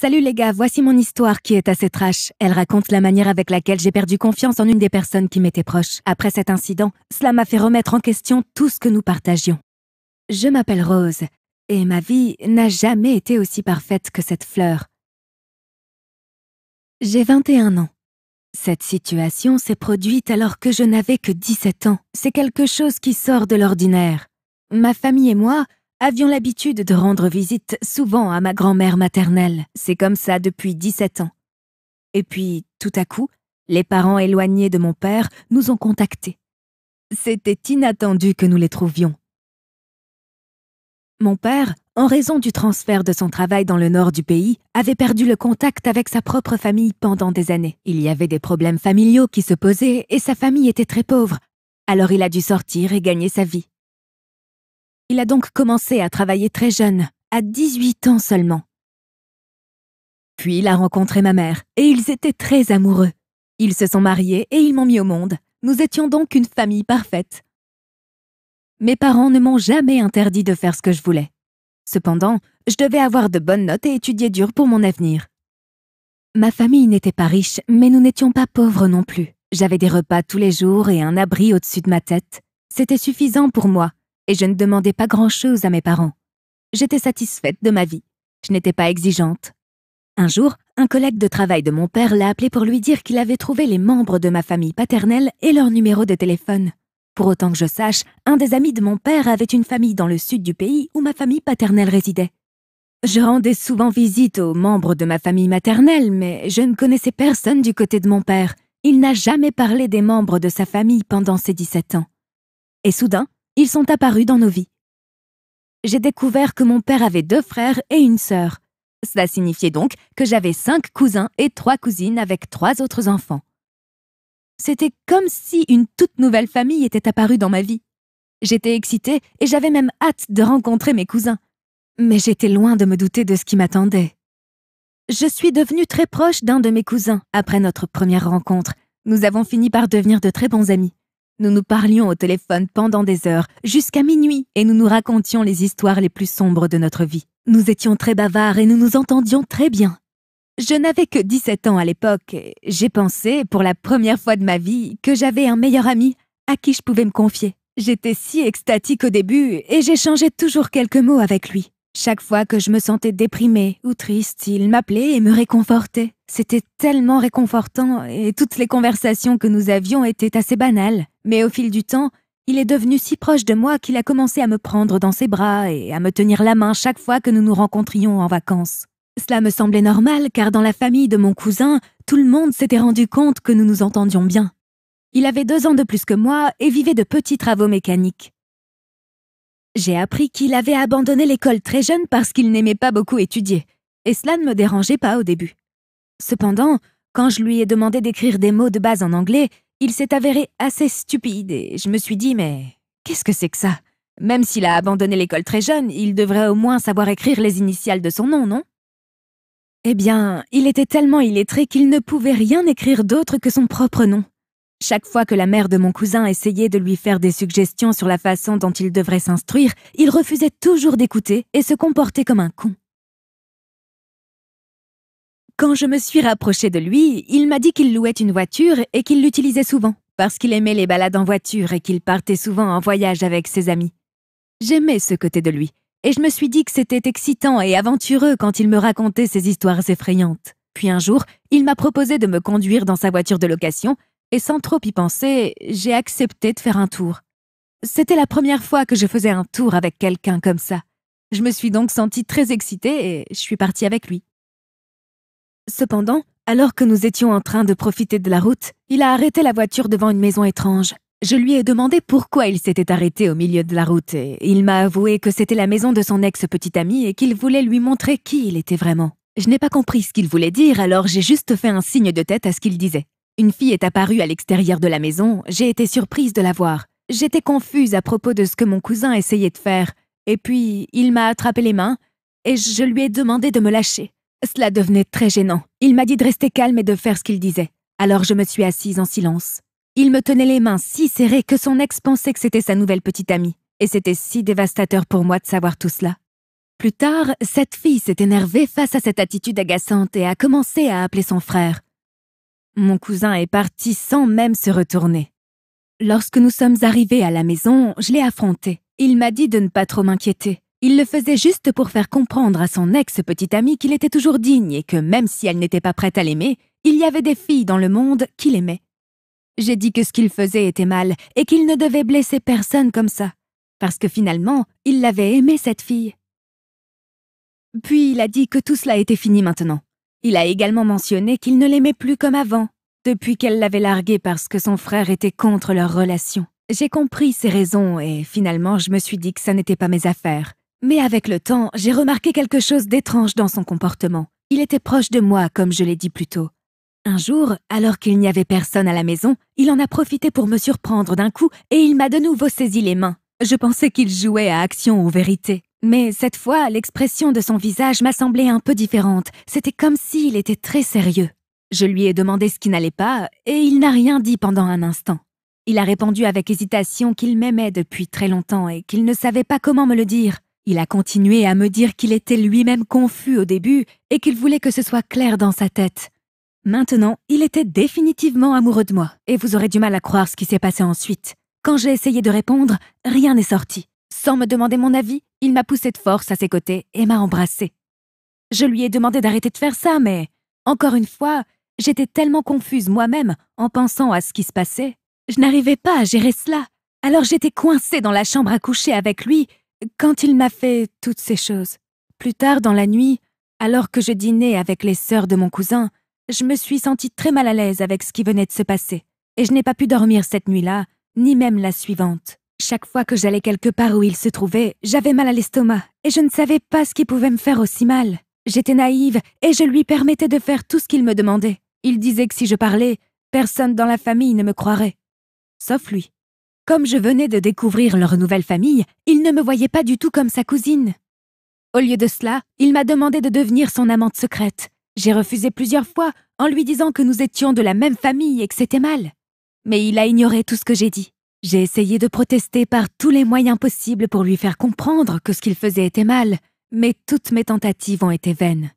Salut les gars, voici mon histoire qui est assez trash. Elle raconte la manière avec laquelle j'ai perdu confiance en une des personnes qui m'étaient proches. Après cet incident, cela m'a fait remettre en question tout ce que nous partagions. Je m'appelle Rose, et ma vie n'a jamais été aussi parfaite que cette fleur. J'ai 21 ans. Cette situation s'est produite alors que je n'avais que 17 ans. C'est quelque chose qui sort de l'ordinaire. Ma famille et moi avions l'habitude de rendre visite souvent à ma grand-mère maternelle. C'est comme ça depuis 17 ans. Et puis, tout à coup, les parents éloignés de mon père nous ont contactés. C'était inattendu que nous les trouvions. Mon père, en raison du transfert de son travail dans le nord du pays, avait perdu le contact avec sa propre famille pendant des années. Il y avait des problèmes familiaux qui se posaient et sa famille était très pauvre. Alors il a dû sortir et gagner sa vie. Il a donc commencé à travailler très jeune, à 18 ans seulement. Puis il a rencontré ma mère, et ils étaient très amoureux. Ils se sont mariés et ils m'ont mis au monde. Nous étions donc une famille parfaite. Mes parents ne m'ont jamais interdit de faire ce que je voulais. Cependant, je devais avoir de bonnes notes et étudier dur pour mon avenir. Ma famille n'était pas riche, mais nous n'étions pas pauvres non plus. J'avais des repas tous les jours et un abri au-dessus de ma tête. C'était suffisant pour moi. Et je ne demandais pas grand-chose à mes parents. J'étais satisfaite de ma vie. Je n'étais pas exigeante. Un jour, un collègue de travail de mon père l'a appelé pour lui dire qu'il avait trouvé les membres de ma famille paternelle et leur numéro de téléphone. Pour autant que je sache, un des amis de mon père avait une famille dans le sud du pays où ma famille paternelle résidait. Je rendais souvent visite aux membres de ma famille maternelle, mais je ne connaissais personne du côté de mon père. Il n'a jamais parlé des membres de sa famille pendant ses 17 ans. Et soudain, ils sont apparus dans nos vies. J'ai découvert que mon père avait 2 frères et une sœur. Cela signifiait donc que j'avais 5 cousins et 3 cousines avec 3 autres enfants. C'était comme si une toute nouvelle famille était apparue dans ma vie. J'étais excitée et j'avais même hâte de rencontrer mes cousins. Mais j'étais loin de me douter de ce qui m'attendait. Je suis devenue très proche d'un de mes cousins après notre première rencontre. Nous avons fini par devenir de très bons amis. Nous nous parlions au téléphone pendant des heures, jusqu'à minuit, et nous nous racontions les histoires les plus sombres de notre vie. Nous étions très bavards et nous nous entendions très bien. Je n'avais que 17 ans à l'époque et j'ai pensé, pour la première fois de ma vie, que j'avais un meilleur ami à qui je pouvais me confier. J'étais si extatique au début et j'échangeais toujours quelques mots avec lui. Chaque fois que je me sentais déprimée ou triste, il m'appelait et me réconfortait. C'était tellement réconfortant et toutes les conversations que nous avions étaient assez banales. Mais au fil du temps, il est devenu si proche de moi qu'il a commencé à me prendre dans ses bras et à me tenir la main chaque fois que nous nous rencontrions en vacances. Cela me semblait normal car dans la famille de mon cousin, tout le monde s'était rendu compte que nous nous entendions bien. Il avait 2 ans de plus que moi et vivait de petits travaux mécaniques. J'ai appris qu'il avait abandonné l'école très jeune parce qu'il n'aimait pas beaucoup étudier, et cela ne me dérangeait pas au début. Cependant, quand je lui ai demandé d'écrire des mots de base en anglais, il s'est avéré assez stupide et je me suis dit « mais qu'est-ce que c'est que ça? Même s'il a abandonné l'école très jeune, il devrait au moins savoir écrire les initiales de son nom, non ?» Eh bien, il était tellement illettré qu'il ne pouvait rien écrire d'autre que son propre nom. Chaque fois que la mère de mon cousin essayait de lui faire des suggestions sur la façon dont il devrait s'instruire, il refusait toujours d'écouter et se comportait comme un con. Quand je me suis rapprochée de lui, il m'a dit qu'il louait une voiture et qu'il l'utilisait souvent, parce qu'il aimait les balades en voiture et qu'il partait souvent en voyage avec ses amis. J'aimais ce côté de lui, et je me suis dit que c'était excitant et aventureux quand il me racontait ses histoires effrayantes. Puis un jour, il m'a proposé de me conduire dans sa voiture de location, et sans trop y penser, j'ai accepté de faire un tour. C'était la première fois que je faisais un tour avec quelqu'un comme ça. Je me suis donc sentie très excitée et je suis partie avec lui. Cependant, alors que nous étions en train de profiter de la route, il a arrêté la voiture devant une maison étrange. Je lui ai demandé pourquoi il s'était arrêté au milieu de la route et il m'a avoué que c'était la maison de son ex-petite amie et qu'il voulait lui montrer qui il était vraiment. Je n'ai pas compris ce qu'il voulait dire, alors j'ai juste fait un signe de tête à ce qu'il disait. Une fille est apparue à l'extérieur de la maison, j'ai été surprise de la voir. J'étais confuse à propos de ce que mon cousin essayait de faire, et puis il m'a attrapé les mains et je lui ai demandé de me lâcher. Cela devenait très gênant. Il m'a dit de rester calme et de faire ce qu'il disait. Alors je me suis assise en silence. Il me tenait les mains si serrées que son ex pensait que c'était sa nouvelle petite amie. Et c'était si dévastateur pour moi de savoir tout cela. Plus tard, cette fille s'est énervée face à cette attitude agaçante et a commencé à appeler son frère. Mon cousin est parti sans même se retourner. Lorsque nous sommes arrivés à la maison, je l'ai affronté. Il m'a dit de ne pas trop m'inquiéter. Il le faisait juste pour faire comprendre à son ex-petite amie qu'il était toujours digne et que même si elle n'était pas prête à l'aimer, il y avait des filles dans le monde qui l'aimaient. J'ai dit que ce qu'il faisait était mal et qu'il ne devait blesser personne comme ça, parce que finalement, il l'avait aimée cette fille. Puis il a dit que tout cela était fini maintenant. Il a également mentionné qu'il ne l'aimait plus comme avant, depuis qu'elle l'avait largué parce que son frère était contre leur relation. J'ai compris ses raisons et finalement je me suis dit que ça n'était pas mes affaires. Mais avec le temps, j'ai remarqué quelque chose d'étrange dans son comportement. Il était proche de moi, comme je l'ai dit plus tôt. Un jour, alors qu'il n'y avait personne à la maison, il en a profité pour me surprendre d'un coup et il m'a de nouveau saisi les mains. Je pensais qu'il jouait à action ou vérité. Mais cette fois, l'expression de son visage m'a semblé un peu différente. C'était comme s'il était très sérieux. Je lui ai demandé ce qui n'allait pas et il n'a rien dit pendant un instant. Il a répondu avec hésitation qu'il m'aimait depuis très longtemps et qu'il ne savait pas comment me le dire. Il a continué à me dire qu'il était lui-même confus au début et qu'il voulait que ce soit clair dans sa tête. Maintenant, il était définitivement amoureux de moi et vous aurez du mal à croire ce qui s'est passé ensuite. Quand j'ai essayé de répondre, rien n'est sorti. Sans me demander mon avis, il m'a poussé de force à ses côtés et m'a embrassée. Je lui ai demandé d'arrêter de faire ça, mais, encore une fois, j'étais tellement confuse moi-même en pensant à ce qui se passait. Je n'arrivais pas à gérer cela. Alors j'étais coincée dans la chambre à coucher avec lui quand il m'a fait toutes ces choses. Plus tard dans la nuit, alors que je dînais avec les sœurs de mon cousin, je me suis sentie très mal à l'aise avec ce qui venait de se passer. Et je n'ai pas pu dormir cette nuit-là, ni même la suivante. Chaque fois que j'allais quelque part où il se trouvait, j'avais mal à l'estomac et je ne savais pas ce qui pouvait me faire aussi mal. J'étais naïve et je lui permettais de faire tout ce qu'il me demandait. Il disait que si je parlais, personne dans la famille ne me croirait. Sauf lui. Comme je venais de découvrir leur nouvelle famille, il ne me voyait pas du tout comme sa cousine. Au lieu de cela, il m'a demandé de devenir son amante secrète. J'ai refusé plusieurs fois en lui disant que nous étions de la même famille et que c'était mal. Mais il a ignoré tout ce que j'ai dit. J'ai essayé de protester par tous les moyens possibles pour lui faire comprendre que ce qu'il faisait était mal, mais toutes mes tentatives ont été vaines.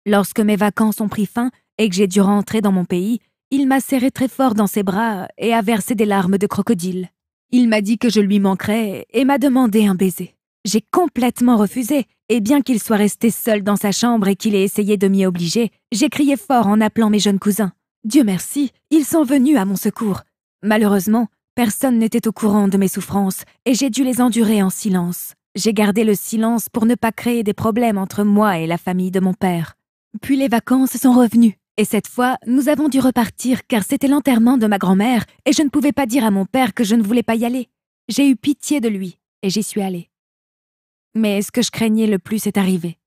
Lorsque mes vacances ont pris fin et que j'ai dû rentrer dans mon pays, il m'a serré très fort dans ses bras et a versé des larmes de crocodile. Il m'a dit que je lui manquerais et m'a demandé un baiser. J'ai complètement refusé, et bien qu'il soit resté seul dans sa chambre et qu'il ait essayé de m'y obliger, j'ai crié fort en appelant mes jeunes cousins. Dieu merci, ils sont venus à mon secours. Malheureusement, personne n'était au courant de mes souffrances et j'ai dû les endurer en silence. J'ai gardé le silence pour ne pas créer des problèmes entre moi et la famille de mon père. Puis les vacances sont revenues. Et cette fois, nous avons dû repartir car c'était l'enterrement de ma grand-mère et je ne pouvais pas dire à mon père que je ne voulais pas y aller. J'ai eu pitié de lui et j'y suis allée. Mais ce que je craignais le plus est arrivé.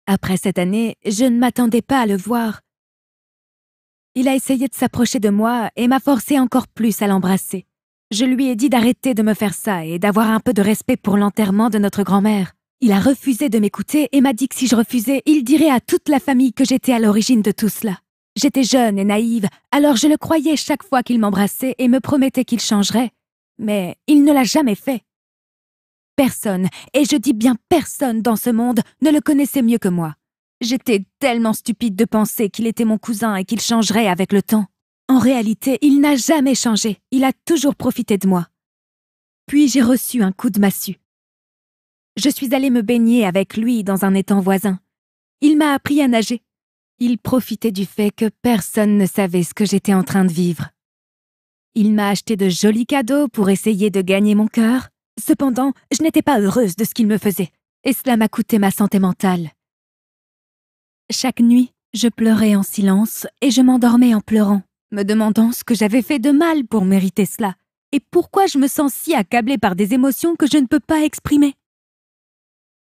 Après cette année, je ne m'attendais pas à le voir. Il a essayé de s'approcher de moi et m'a forcé encore plus à l'embrasser. Je lui ai dit d'arrêter de me faire ça et d'avoir un peu de respect pour l'enterrement de notre grand-mère. Il a refusé de m'écouter et m'a dit que si je refusais, il dirait à toute la famille que j'étais à l'origine de tout cela. J'étais jeune et naïve, alors je le croyais chaque fois qu'il m'embrassait et me promettait qu'il changerait. Mais il ne l'a jamais fait. Personne, et je dis bien personne dans ce monde, ne le connaissait mieux que moi. J'étais tellement stupide de penser qu'il était mon cousin et qu'il changerait avec le temps. En réalité, il n'a jamais changé, il a toujours profité de moi. Puis j'ai reçu un coup de massue. Je suis allée me baigner avec lui dans un étang voisin. Il m'a appris à nager. Il profitait du fait que personne ne savait ce que j'étais en train de vivre. Il m'a acheté de jolis cadeaux pour essayer de gagner mon cœur. Cependant, je n'étais pas heureuse de ce qu'il me faisait, et cela m'a coûté ma santé mentale. Chaque nuit, je pleurais en silence et je m'endormais en pleurant, me demandant ce que j'avais fait de mal pour mériter cela, et pourquoi je me sens si accablée par des émotions que je ne peux pas exprimer.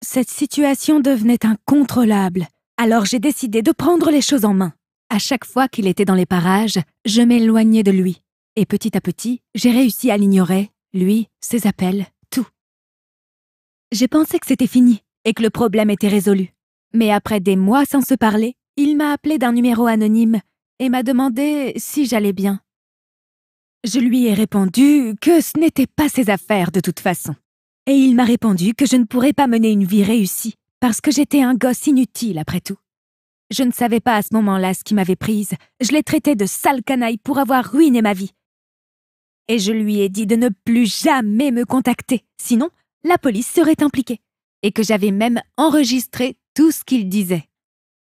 Cette situation devenait incontrôlable. Alors j'ai décidé de prendre les choses en main. À chaque fois qu'il était dans les parages, je m'éloignais de lui. Et petit à petit, j'ai réussi à l'ignorer, lui, ses appels, tout. J'ai pensé que c'était fini et que le problème était résolu. Mais après des mois sans se parler, il m'a appelé d'un numéro anonyme et m'a demandé si j'allais bien. Je lui ai répondu que ce n'était pas ses affaires de toute façon. Et il m'a répondu que je ne pourrais pas mener une vie réussie Parce que j'étais un gosse inutile après tout. Je ne savais pas à ce moment-là ce qui m'avait prise. Je l'ai traité de sale canaille pour avoir ruiné ma vie. Et je lui ai dit de ne plus jamais me contacter, sinon la police serait impliquée. Et que j'avais même enregistré tout ce qu'il disait.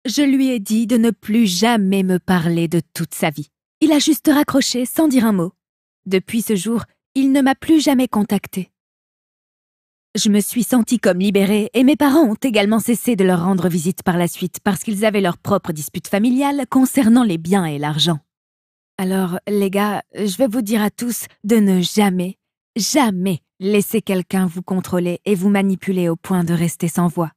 Je lui ai dit de ne plus jamais me parler de toute sa vie. Il a juste raccroché sans dire un mot. Depuis ce jour, il ne m'a plus jamais contacté. Je me suis sentie comme libérée et mes parents ont également cessé de leur rendre visite par la suite parce qu'ils avaient leurs propres disputes familiales concernant les biens et l'argent. Alors, les gars, je vais vous dire à tous de ne jamais, jamais laisser quelqu'un vous contrôler et vous manipuler au point de rester sans voix.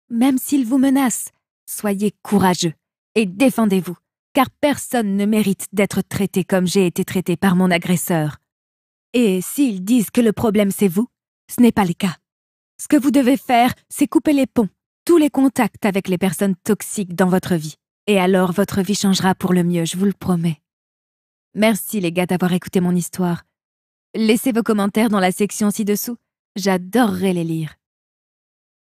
Même s'il vous menace, soyez courageux et défendez-vous, car personne ne mérite d'être traité comme j'ai été traité par mon agresseur. Et s'ils disent que le problème c'est vous, ce n'est pas le cas. Ce que vous devez faire, c'est couper les ponts, tous les contacts avec les personnes toxiques dans votre vie. Et alors votre vie changera pour le mieux, je vous le promets. Merci les gars d'avoir écouté mon histoire. Laissez vos commentaires dans la section ci-dessous. J'adorerais les lire.